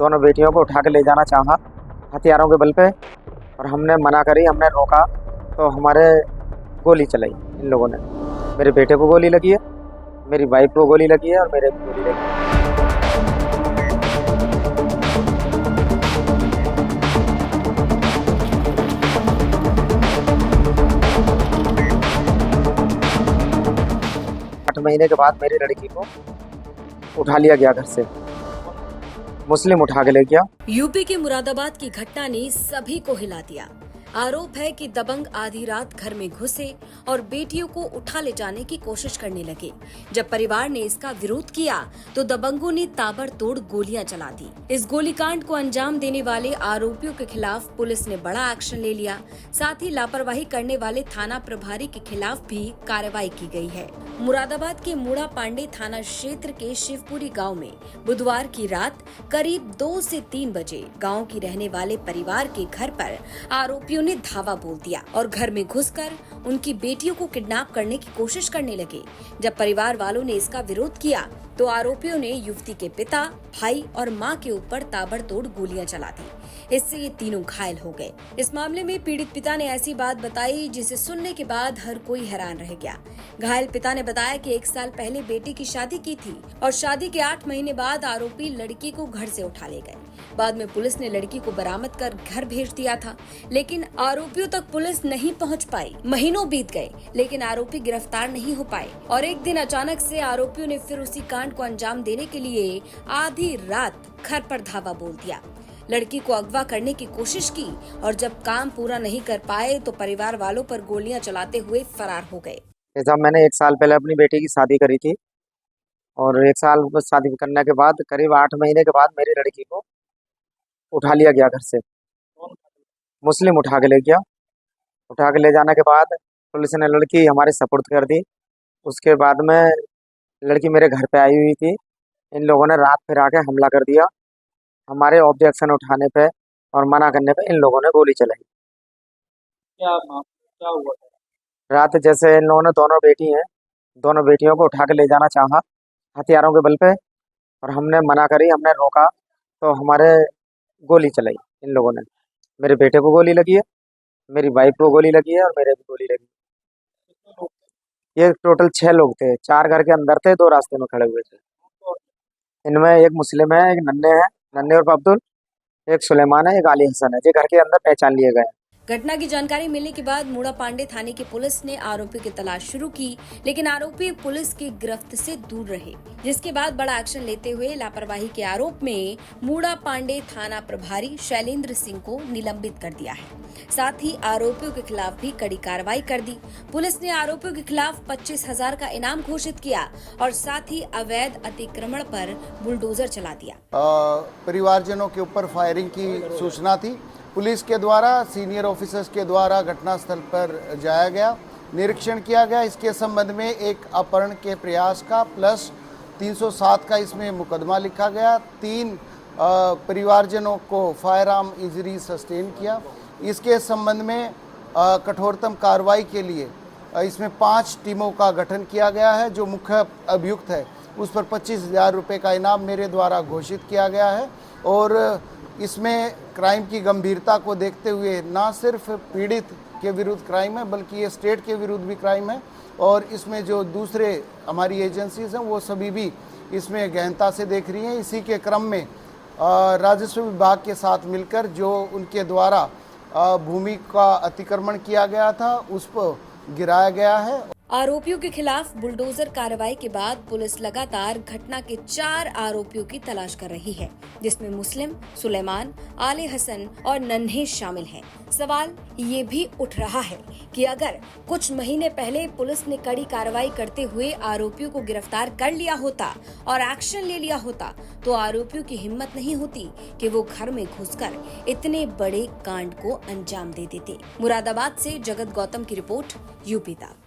दोनों बेटियों को उठा के ले जाना चाहा हथियारों के बल पे, और हमने मना करी, हमने रोका तो हमारे गोली चलाई इन लोगों ने। मेरे बेटे को गोली लगी है, मेरी वाइफ को गोली लगी है और मेरे को गोली लगी है। आठ महीने के बाद मेरी लड़की को उठा लिया गया घर से, मुस्लिम उठा के ले गया। यूपी के मुरादाबाद की घटना ने सभी को हिला दिया। आरोप है कि दबंग आधी रात घर में घुसे और बेटियों को उठा ले जाने की कोशिश करने लगे। जब परिवार ने इसका विरोध किया तो दबंगों ने ताबड़तोड़ गोलियां चला दी। इस गोलीकांड को अंजाम देने वाले आरोपियों के खिलाफ पुलिस ने बड़ा एक्शन ले लिया। साथ ही लापरवाही करने वाले थाना प्रभारी के खिलाफ भी कार्रवाई की गई है। मुरादाबाद के मूड़ा पांडे थाना क्षेत्र के शिवपुरी गाँव में बुधवार की रात करीब 2 से 3 बजे गाँव की रहने वाले परिवार के घर पर आरोपियों ने धावा बोल दिया और घर में घुसकर उनकी बेटियों को किडनैप करने की कोशिश करने लगे। जब परिवार वालों ने इसका विरोध किया तो आरोपियों ने युवती के पिता, भाई और मां के ऊपर ताबड़तोड़ गोलियां चला दी। इससे ये तीनों घायल हो गए। इस मामले में पीड़ित पिता ने ऐसी बात बताई जिसे सुनने के बाद हर कोई हैरान रह गया। घायल पिता ने बताया कि 1 साल पहले बेटी की शादी की थी और शादी के 8 महीने बाद आरोपी लड़की को घर से उठा ले गए। बाद में पुलिस ने लड़की को बरामद कर घर भेज दिया था, लेकिन आरोपियों तक पुलिस नहीं पहुंच पाई। महीनों बीत गए लेकिन आरोपी गिरफ्तार नहीं हो पाए और एक दिन अचानक से आरोपियों ने फिर उसी कांड को अंजाम देने के लिए आधी रात घर पर धावा बोल दिया। लड़की को अगवा करने की कोशिश की और जब काम पूरा नहीं कर पाए तो परिवार वालों पर गोलियां चलाते हुए फरार हो गए। जब मैंने 1 साल पहले अपनी बेटी की शादी करी थी और 1 साल शादी करने के बाद करीब 8 महीने के बाद मेरी लड़की को उठा लिया गया घर से, मुस्लिम उठा के ले गया। उठा के ले जाने के बाद पुलिस ने लड़की हमारे सपुर्द कर दी। उसके बाद में लड़की मेरे घर पे आई हुई थी। इन लोगों ने रात फिर आके हमला कर दिया। हमारे ऑब्जेक्शन उठाने पे और मना करने पे इन लोगों ने गोली चलाई। क्या हुआ? रात जैसे इन लोगों ने, दोनों बेटी हैं, दोनों बेटियों को उठा के ले जाना चाहा हथियारों के बल पे, और हमने मना करी, हमने रोका तो हमारे गोली चलाई इन लोगों ने। मेरे बेटे को गोली लगी है, मेरी वाइफ को गोली लगी है और मेरे को गोली लगी। ये टोटल 6 लोग थे, 4 घर के अंदर थे, 2 रास्ते में खड़े हुए थे। इनमें एक मुस्लिम है, एक नन्हे है, नन्हे और अब्दुल, एक सुलेमान है, एक आली हसन है। ये घर के अंदर पहचान लिए गए। घटना की जानकारी मिलने के बाद मूड़ा पांडे थाने की पुलिस ने आरोपी की तलाश शुरू की, लेकिन आरोपी पुलिस की गिरफ्त से दूर रहे, जिसके बाद बड़ा एक्शन लेते हुए लापरवाही के आरोप में मूड़ा पांडे थाना प्रभारी शैलेंद्र सिंह को निलंबित कर दिया है। साथ ही आरोपियों के खिलाफ भी कड़ी कार्रवाई कर दी। पुलिस ने आरोपियों के खिलाफ 25,000 का इनाम घोषित किया और साथ ही अवैध अतिक्रमण पर बुलडोजर चला दिया। परिवारजनों के ऊपर फायरिंग की सूचना थी। पुलिस के द्वारा, सीनियर ऑफिसर्स के द्वारा घटनास्थल पर जाया गया, निरीक्षण किया गया। इसके संबंध में एक अपहरण के प्रयास का प्लस 307 का इसमें मुकदमा लिखा गया। 3 परिवारजनों को फायर आर्म इंजरी सस्टेन किया। इसके संबंध में कठोरतम कार्रवाई के लिए इसमें 5 टीमों का गठन किया गया है। जो मुख्य अभियुक्त है उस पर 25,000 रुपये का इनाम मेरे द्वारा घोषित किया गया है। और इसमें क्राइम की गंभीरता को देखते हुए ना सिर्फ पीड़ित के विरुद्ध क्राइम है बल्कि ये स्टेट के विरुद्ध भी क्राइम है, और इसमें जो दूसरे हमारी एजेंसीज हैं वो सभी भी इसमें गहनता से देख रही हैं। इसी के क्रम में राजस्व विभाग के साथ मिलकर जो उनके द्वारा भूमि का अतिक्रमण किया गया था उस पर गिराया गया है। आरोपियों के खिलाफ बुलडोजर कार्रवाई के बाद पुलिस लगातार घटना के 4 आरोपियों की तलाश कर रही है, जिसमें मुस्लिम, सुलेमान, आले हसन और नन्हे शामिल हैं। सवाल ये भी उठ रहा है कि अगर कुछ महीने पहले पुलिस ने कड़ी कार्रवाई करते हुए आरोपियों को गिरफ्तार कर लिया होता और एक्शन ले लिया होता तो आरोपियों की हिम्मत नहीं होती कि वो घर में घुसकर इतने बड़े कांड को अंजाम दे देते। मुरादाबाद से जगत गौतम की रिपोर्ट, यूपी तक।